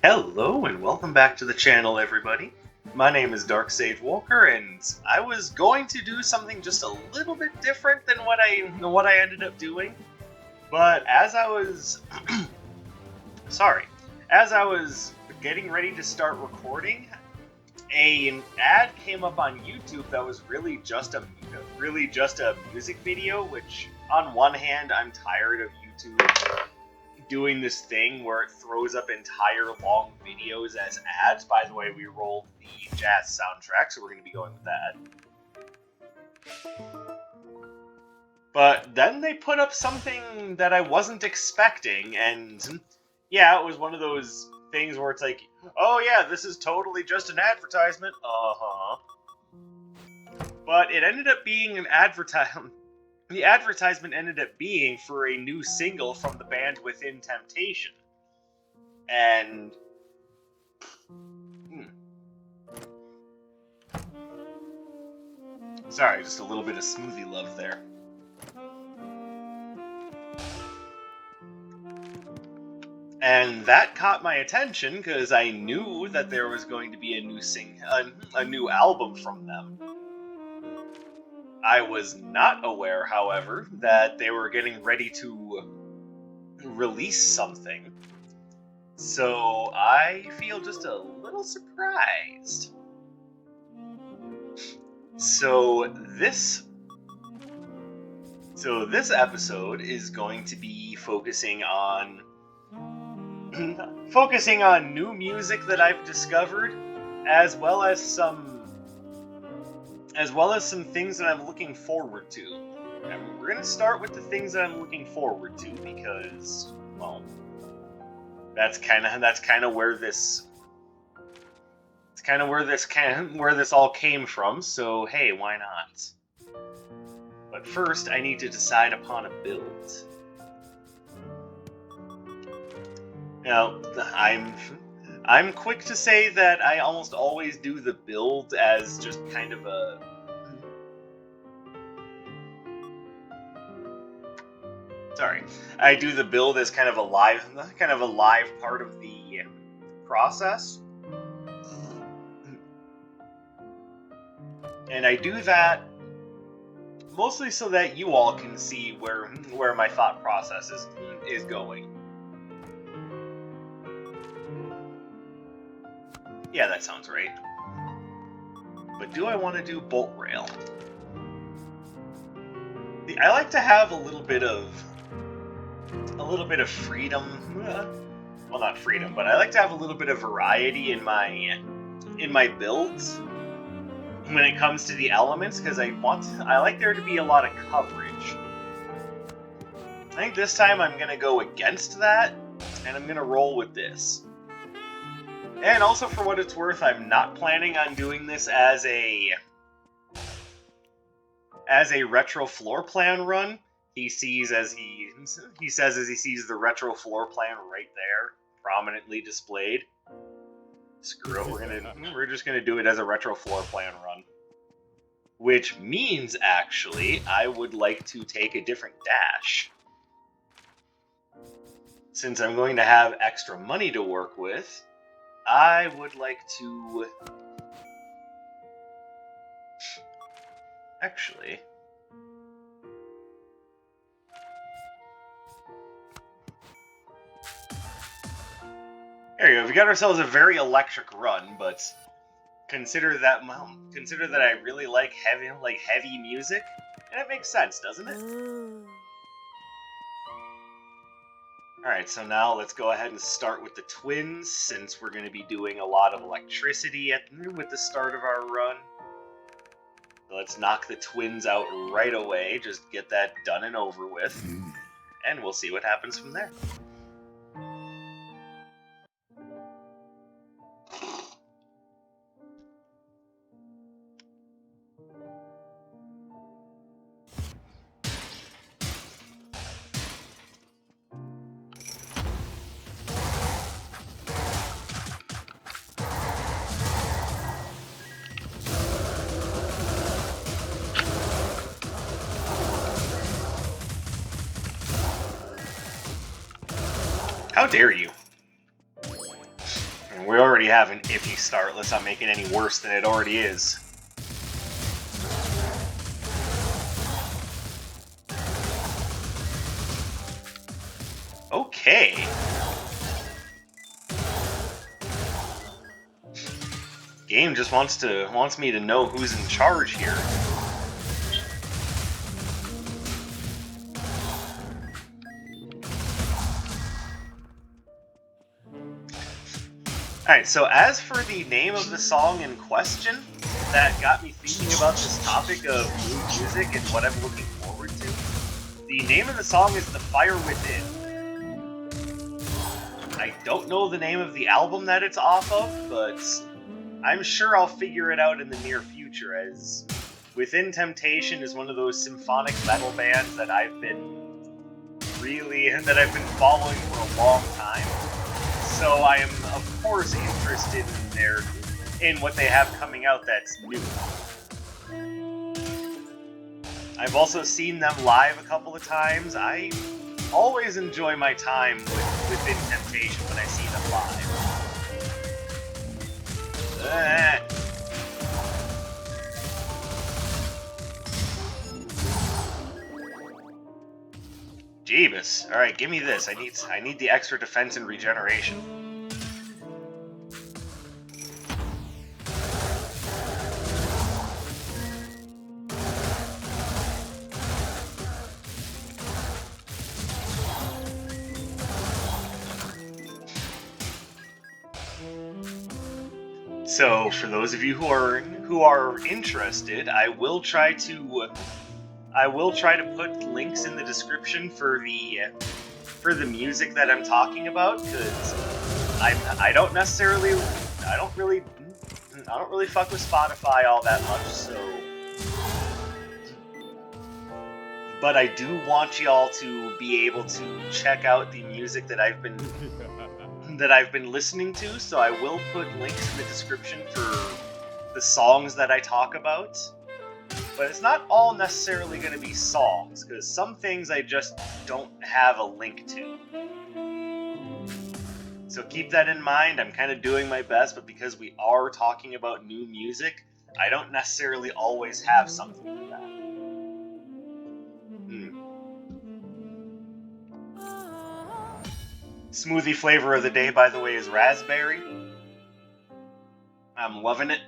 Hello and welcome back to the channel, everybody. My name is Dark Sage Walker, and I was going to do something just a little bit different than what I ended up doing. But as I was as I was getting ready to start recording, an ad came up on YouTube that was really just a music video. Which, on one hand, I'm tired of YouTube doing this thing where it throws up entire long videos as ads. By the way, we rolled the jazz soundtrack, so we're going to be going with that. But then they put up something that I wasn't expecting, and yeah, it was one of those things where it's like, oh yeah, this is totally just an advertisement. But it ended up being an advertisement. The advertisement ended up being for a new single from the band Within Temptation. And sorry, just a little bit of smoothie love there. And that caught my attention because I knew that there was going to be a new album from them. I was not aware, however, that they were getting ready to release something. So I feel just a little surprised. So this episode is going to be focusing on new music that I've discovered, as well as some things that I'm looking forward to. And we're going to start with the things that I'm looking forward to because, well, that's kind of where this all came from. So hey, why not? But first, I need to decide upon a build. Now, I'm quick to say that I almost always do the build as just kind of a... Sorry. I do the build as kind of a live part of the process. And I do that mostly so that you all can see where my thought process is going. Yeah, that sounds right. But do I want to do bolt rail? I like to have a little bit of freedom. Well, not freedom, but I like to have a little bit of variety in my builds when it comes to the elements, because I like there to be a lot of coverage. I think this time I'm gonna go against that, and I'm gonna roll with this. And also, for what it's worth, I'm not planning on doing this as a retro floor plan run. He says as he sees the retro floor plan right there, prominently displayed. Screw it, we're just gonna do it as a retro floor plan run. Which means, actually, I would like to take a different dash. Since I'm going to have extra money to work with, I would like to... Actually... There you go, we got ourselves a very electric run, but consider that I really like heavy music, and it makes sense, doesn't it? Alright, so now let's go ahead and start with the twins, since we're going to be doing a lot of electricity with the start of our run. So let's knock the twins out right away, just get that done and over with, and we'll see what happens from there. How dare you? We already have an iffy start. Let's not make it any worse than it already is. Okay. Game just wants me to know who's in charge here. Alright, so as for the name of the song in question, that got me thinking about this topic of new music and what I'm looking forward to. The name of the song is The Fire Within. I don't know the name of the album that it's off of, but I'm sure I'll figure it out in the near future, as Within Temptation is one of those symphonic metal bands that I've been following for a long time. So I am, of course, interested in what they have coming out that's new. I've also seen them live a couple of times. I always enjoy my time within Temptation when I see them live. Jeebus. Alright, give me this. I need the extra defense and regeneration. So, for those of you who are interested, I will try to put links in the description for the music that I'm talking about, because I don't really fuck with Spotify all that much, so. But I do want y'all to be able to check out the music that I've been listening to, so I will put links in the description for the songs that I talk about. But it's not all necessarily going to be songs, because some things I just don't have a link to. So keep that in mind. I'm kind of doing my best, but because we are talking about new music, I don't necessarily always have something for that. Smoothie flavor of the day, by the way, is raspberry. I'm loving it.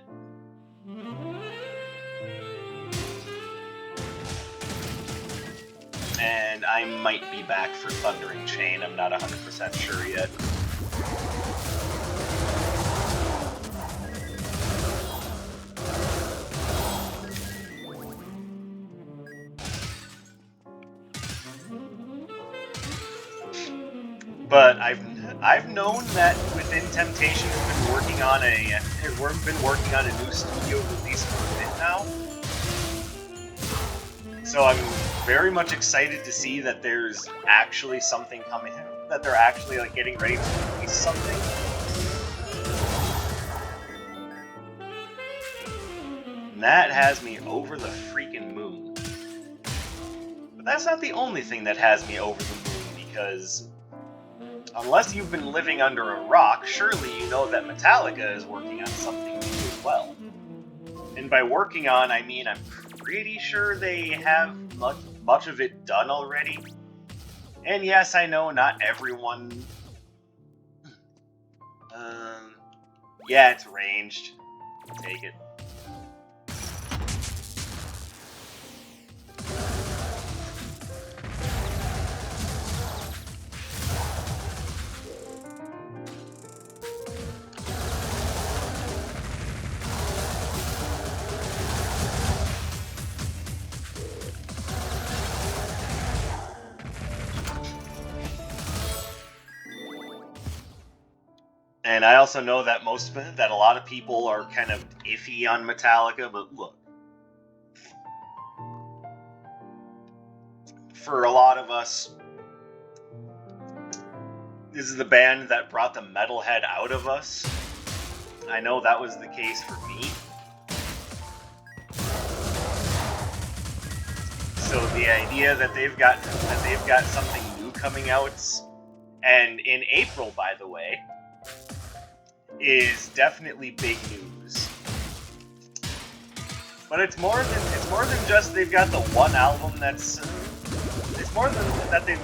And I might be back for Thundering Chain. I'm not 100% sure yet. But I've known that Within Temptation has been working on a new studio release for a bit now. So I'm very much excited to see that there's actually something coming out, that they're actually getting ready to release something. And that has me over the freaking moon. But that's not the only thing that has me over the moon, because unless you've been living under a rock, surely you know that Metallica is working on something new as well. And by working on, I mean I'm pretty sure they have much of it done already. And yes, I know not everyone... yeah, it's ranged. Take it. And I also know that a lot of people are kind of iffy on Metallica, but look. For a lot of us, this is the band that brought the metalhead out of us. I know that was the case for me. So the idea that they've got something new coming out, and in April, by the way. is definitely big news. But it's more than just they've got the one album that's. It's more than that they've.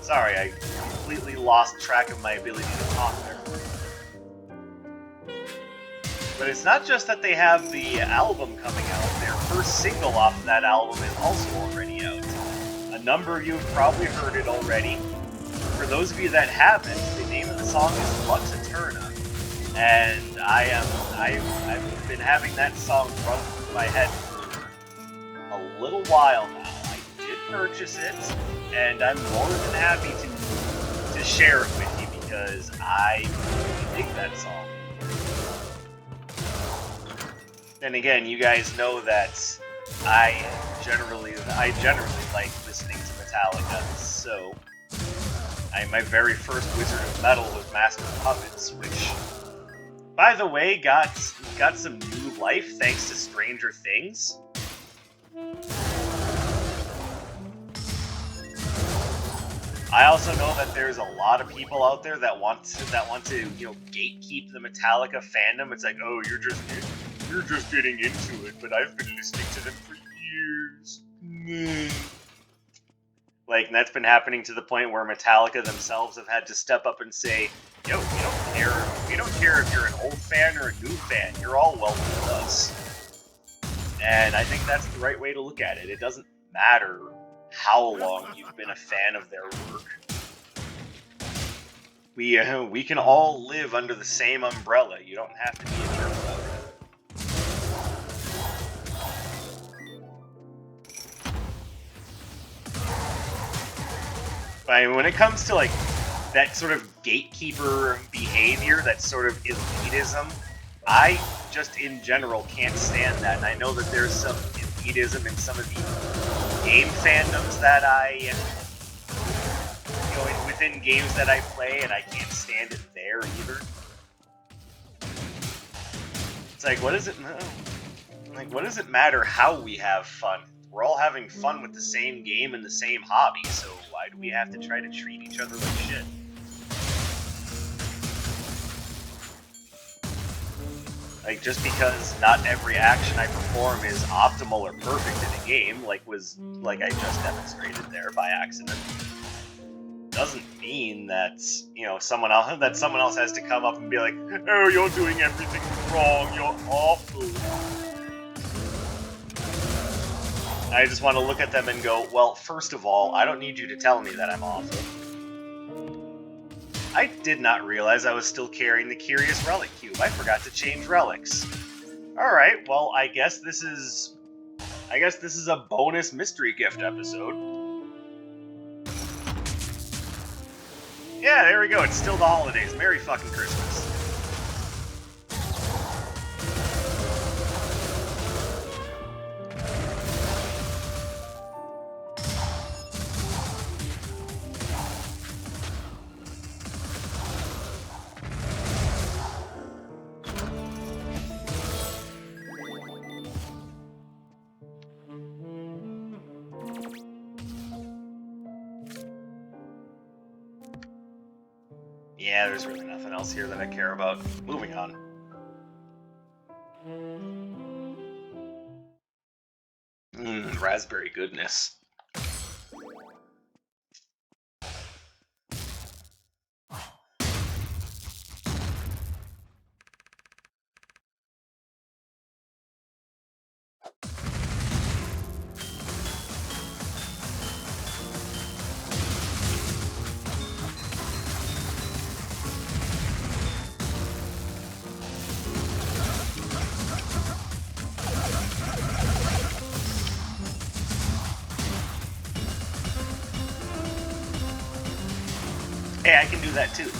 Sorry, I completely lost track of my ability to talk there. But it's not just that they have the album coming out. Their first single off of that album is also already out. A number of you have probably heard it already. For those of you that haven't, the name of the song is Lux Eterna. And I've been having that song run through my head for a little while now. I did purchase it, and I'm more than happy to share it with you because I really dig that song. And again, you guys know that I generally like listening to Metallica, so my very first Wizard of Metal was Master of Puppets, which, by the way, got some new life thanks to Stranger Things. I also know that there's a lot of people out there that want to gatekeep the Metallica fandom. It's like, oh, you're just getting into it, but I've been listening to them for years. Like, and that's been happening to the point where Metallica themselves have had to step up and say, yo, we don't care if you're an old fan or a new fan. You're all welcome with us. And I think that's the right way to look at it. It doesn't matter how long you've been a fan of their work. We can all live under the same umbrella. You don't have to be a jerk about it. I mean, when it comes to like that sort of gatekeeper behavior, that sort of elitism, I just in general can't stand that. And I know that there's some elitism in some of the game fandoms that within games that I play, and I can't stand it there either. It's like, what does it matter how we have fun? We're all having fun with the same game and the same hobby, so why do we have to try to treat each other like shit? Like, just because not every action I perform is optimal or perfect in a game, like I just demonstrated there by accident, doesn't mean that, someone else has to come up and be like, oh, you're doing everything wrong, you're awful. I just want to look at them and go, well, first of all, I don't need you to tell me that I'm awful. I did not realize I was still carrying the Curious Relic Cube. I forgot to change relics. Alright, well, I guess this is a bonus mystery gift episode. Yeah, there we go. It's still the holidays. Merry fucking Christmas. Yeah, there's really nothing else here that I care about. Moving on. Raspberry goodness. Hey, I can do that too.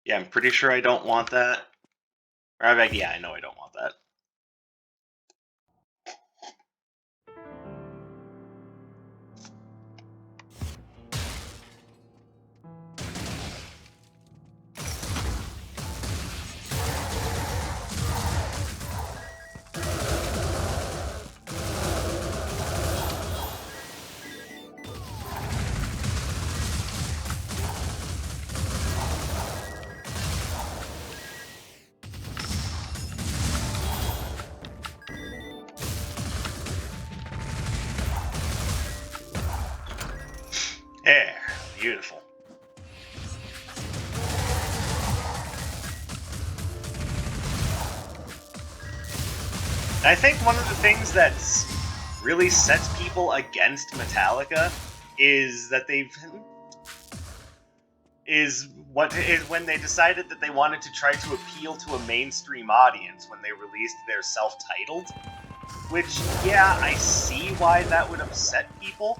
Yeah, I'm pretty sure I don't want that. Yeah, I know I don't want that. Beautiful. I think one of the things that's really sets people against Metallica is that when they decided that they wanted to try to appeal to a mainstream audience when they released their self-titled. Which, yeah, I see why that would upset people,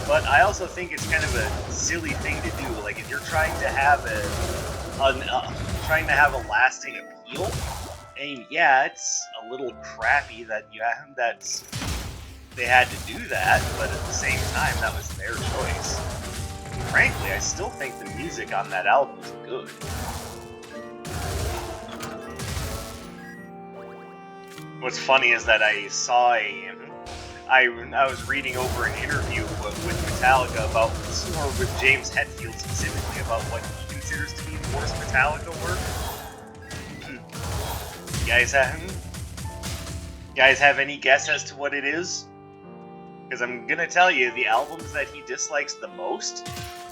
but I also think it's kind of a silly thing to do. Like, if you're trying to have a lasting appeal, and yeah, it's a little crappy that they had to do that, but at the same time, that was their choice. And frankly, I still think the music on that album is good. What's funny is that I was reading over an interview with Metallica about, or with James Hetfield specifically, about what he considers to be the worst Metallica work. You guys have any guess as to what it is? Because I'm gonna tell you, the albums that he dislikes the most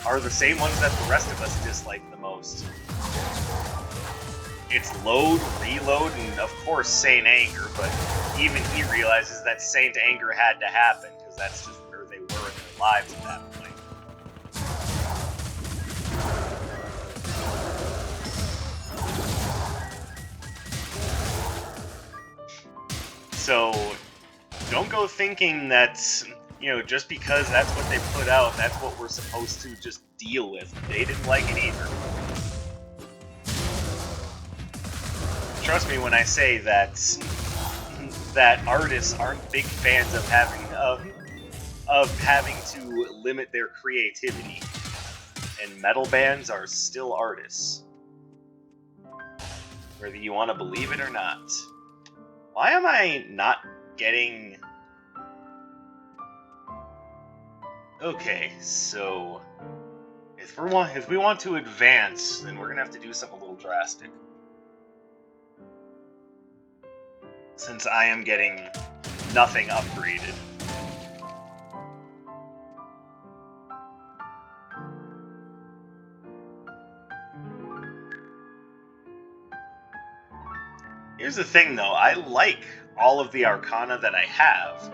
are the same ones that the rest of us dislike the most. It's Load, Reload, and of course Saint Anger, but even he realizes that Saint Anger had to happen, because that's just where they were in their lives at that point. So, don't go thinking that, just because that's what they put out, that's what we're supposed to just deal with. They didn't like it either. Trust me when I say that artists aren't big fans of having to limit their creativity, and metal bands are still artists, whether you want to believe it or not. Why am I not getting? Okay, so if we want to advance, then we're gonna have to do something a little drastic. Since I am getting nothing upgraded. Here's the thing though, I like all of the Arcana that I have.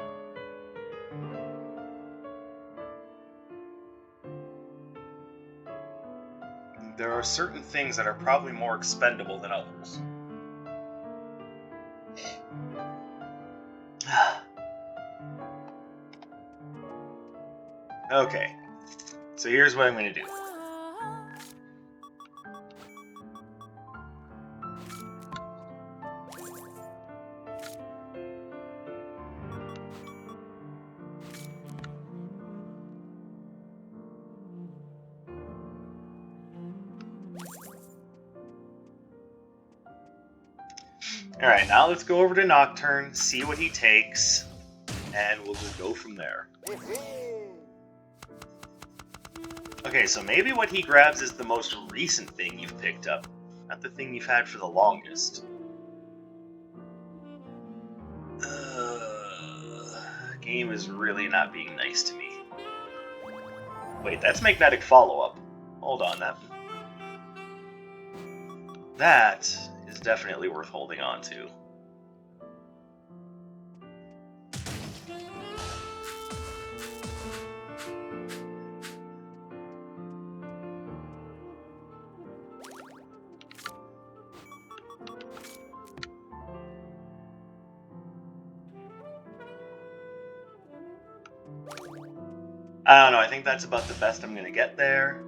There are certain things that are probably more expendable than others. Okay, so here's what I'm going to do. Alright, now let's go over to Nocturne, see what he takes, and we'll just go from there. Okay, so maybe what he grabs is the most recent thing you've picked up, not the thing you've had for the longest. Game is really not being nice to me. Wait, that's Magnetic Follow-Up. Hold on, that is definitely worth holding on to. I don't know, I think that's about the best I'm gonna get there.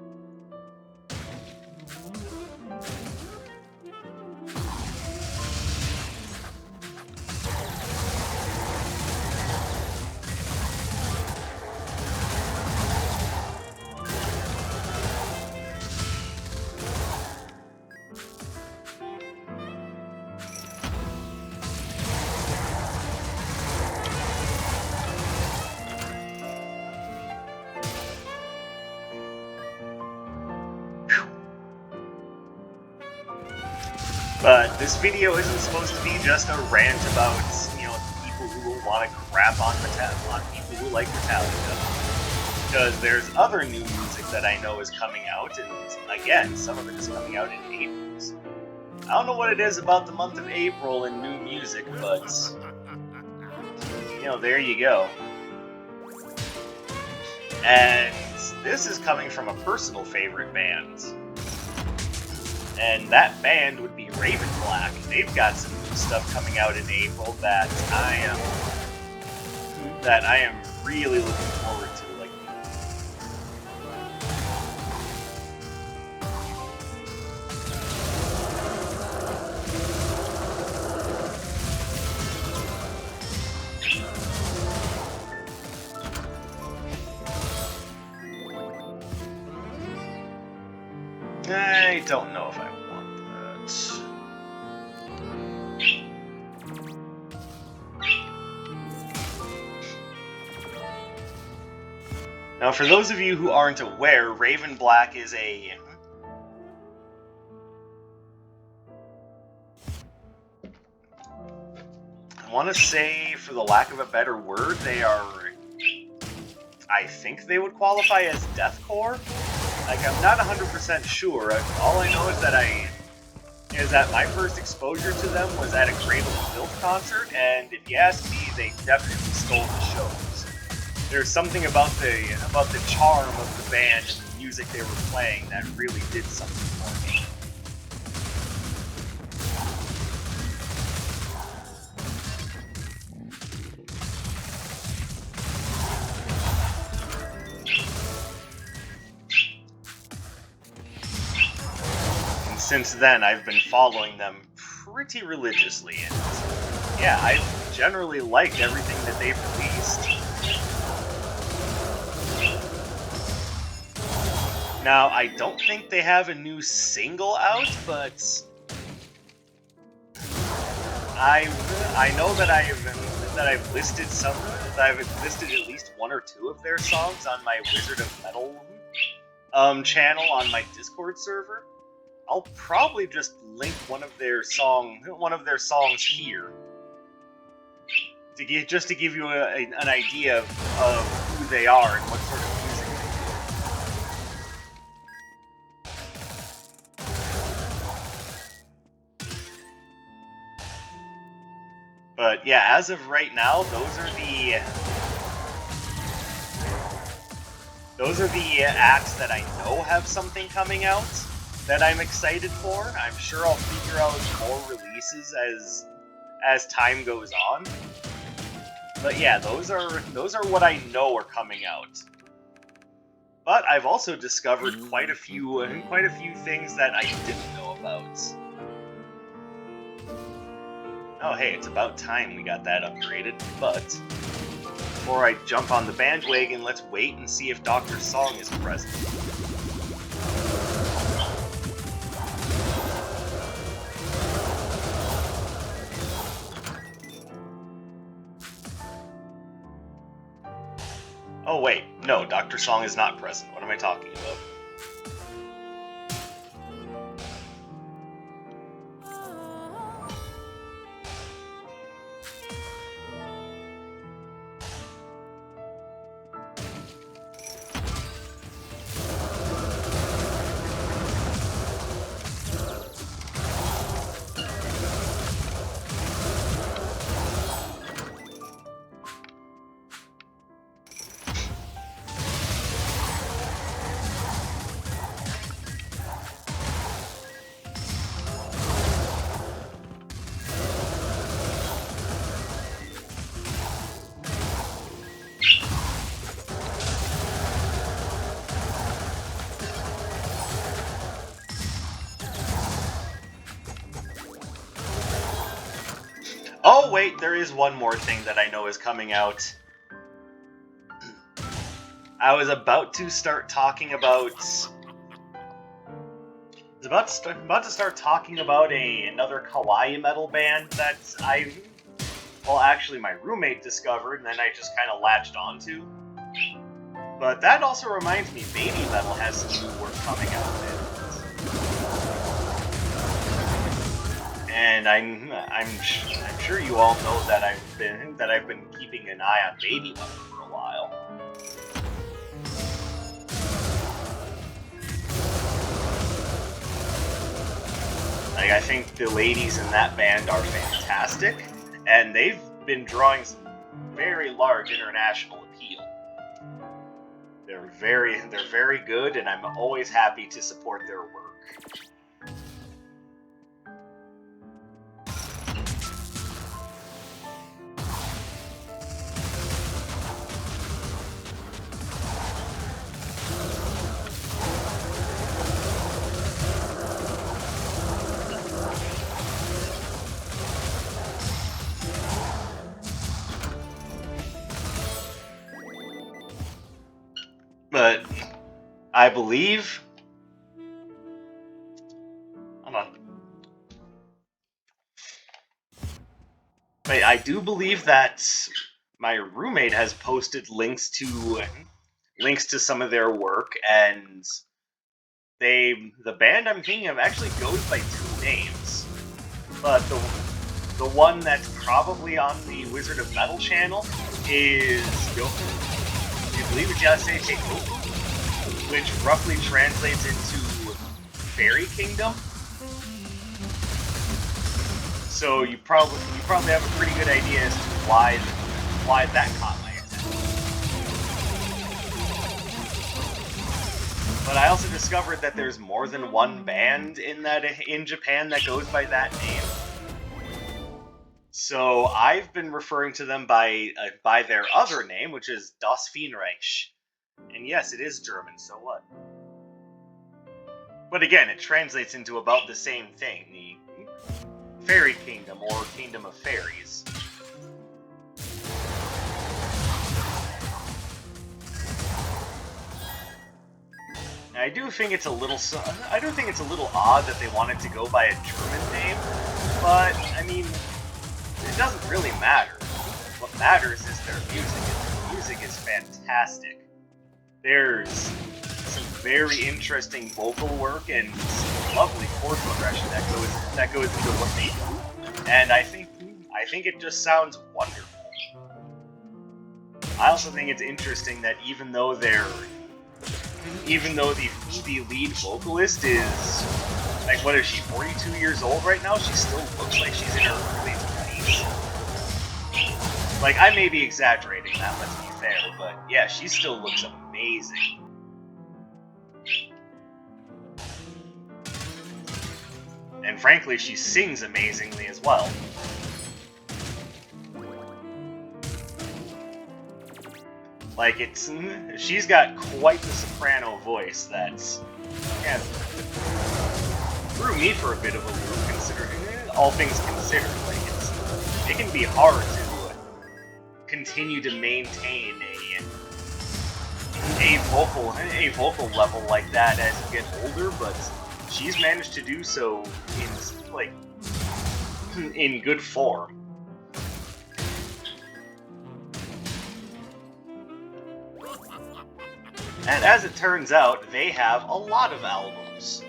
But this video isn't supposed to be just a rant about, people who will want to crap on people who like Metallica. Because there's other new music that I know is coming out, and again, some of it is coming out in April. So I don't know what it is about the month of April and new music, but you know, there you go. And this is coming from a personal favorite band. And that band would be Raven Black. They've got some new stuff coming out in April that I am really looking forward to. Like, I don't know if I want that. Now, for those of you who aren't aware, Raven Black is I want to say, for the lack of a better word, they are... I think they would qualify as deathcore? Like, I'm not 100% sure. All I know is that my first exposure to them was at a Cradle of Filth concert, and if you ask me, they definitely stole the show. There's something about the charm of the band and the music they were playing that really did something for me. And since then, I've been following them pretty religiously, and yeah, I've generally liked everything that they've released. Now, I don't think they have a new single out, but I know that I've listed at least one or two of their songs on my Wizard of Metal channel on my Discord server. I'll probably just link one of their songs here to give you an idea of who they are and what sort of music they do. But yeah, as of right now, those are the acts that I know have something coming out that I'm excited for. I'm sure I'll figure out more releases as time goes on. But yeah, those are what I know are coming out. But I've also discovered quite a few things that I didn't know about. Oh hey, it's about time we got that upgraded, but before I jump on the bandwagon, let's wait and see if Dr. Song is present. Oh wait, no, Dr. Song is not present. What am I talking about? Oh wait, there is one more thing that I know is coming out. I was about to start talking about... about to start talking about another kawaii metal band that actually my roommate discovered, and then I just kind of latched onto. But that also reminds me, Baby Metal has some new work coming out there. And I'm sure you all know that I've been keeping an eye on Baby Metal for a while. Like, I think the ladies in that band are fantastic, and they've been drawing some very large international appeal. They're very good, and I'm always happy to support their work. But I believe... Hold on. But I do believe that my roommate has posted links to some of their work, and the band I'm thinking of actually goes by 2 names. But the one that's probably on the Wizard of Metal channel is I believe it's Yasei Teikoku, which roughly translates into Fairy Kingdom. So you probably have a pretty good idea as to why that caught my attention. But I also discovered that there's more than one band in Japan that goes by that name. So I've been referring to them by their other name, which is Das Fienreich. And yes, it is German, so what? But again, it translates into about the same thing, the Fairy Kingdom, or Kingdom of Fairies. And I do think it's a little odd that they wanted to go by a German name, but I mean, it doesn't really matter. What matters is their music, and their music is fantastic. There's some very interesting vocal work and some lovely chord progression that goes into what they do, and I think it just sounds wonderful. I also think it's interesting that even though the lead vocalist is, like, what is she, 42 years old right now? She still looks like she's in her early 20s. Like, I may be exaggerating that, let's be fair, but yeah, she still looks amazing. And frankly, she sings amazingly as well. Like, she's got quite the soprano voice that's, yeah, threw me for a bit of a loop, considering all things considered. Like, it can be hard to continue to maintain a vocal level like that as you get older, but she's managed to do so in good form. And as it turns out, they have a lot of albums.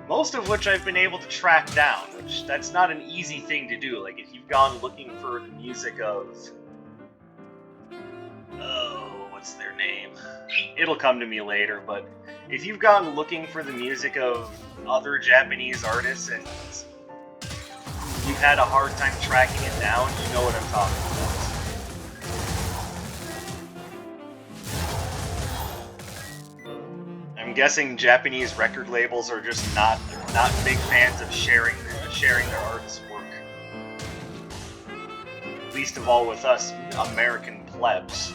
Most of which I've been able to track down, which that's not an easy thing to do. Like, if you've gone looking for the music of... oh, what's their name? It'll come to me later, but if you've gone looking for the music of other Japanese artists and you've had a hard time tracking it down, you know what I'm talking about. I'm guessing Japanese record labels are just not big fans of sharing their artists' work. Least of all with us American plebs.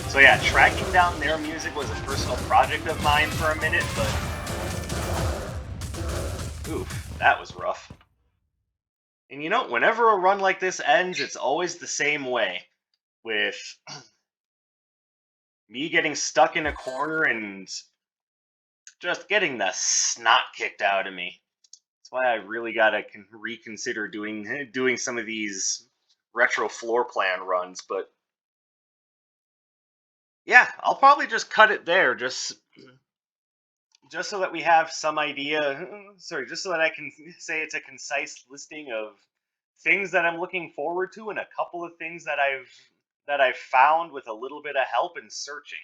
So yeah, tracking down their music was a personal project of mine for a minute, but... oof, that was rough. And you know, whenever a run like this ends, it's always the same way. With me getting stuck in a corner and just getting the snot kicked out of me. That's why I really gotta reconsider doing some of these retro floor plan runs, but... yeah, I'll probably just cut it there, just so that we have some idea. Sorry, just so that I can say it's a concise listing of things that I'm looking forward to, and a couple of things that I've found with a little bit of help and searching.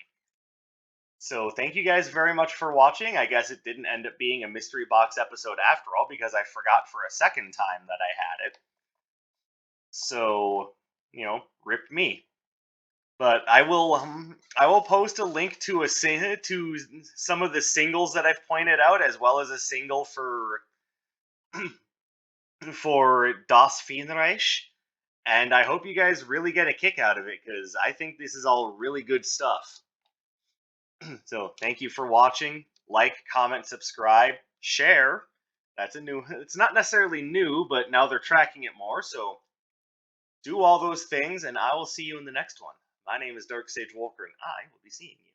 So thank you guys very much for watching. I guess it didn't end up being a mystery box episode after all, because I forgot for a second time that I had it. So, rip me. But I will post a link to to some of the singles that I've pointed out, as well as a single for Das Fienreich. And I hope you guys really get a kick out of it, because I think this is all really good stuff. So thank you for watching. Like, comment, subscribe, share. It's not necessarily new, but now they're tracking it more. So do all those things, and I will see you in the next one. My name is Dark Sage Walker, and I will be seeing you.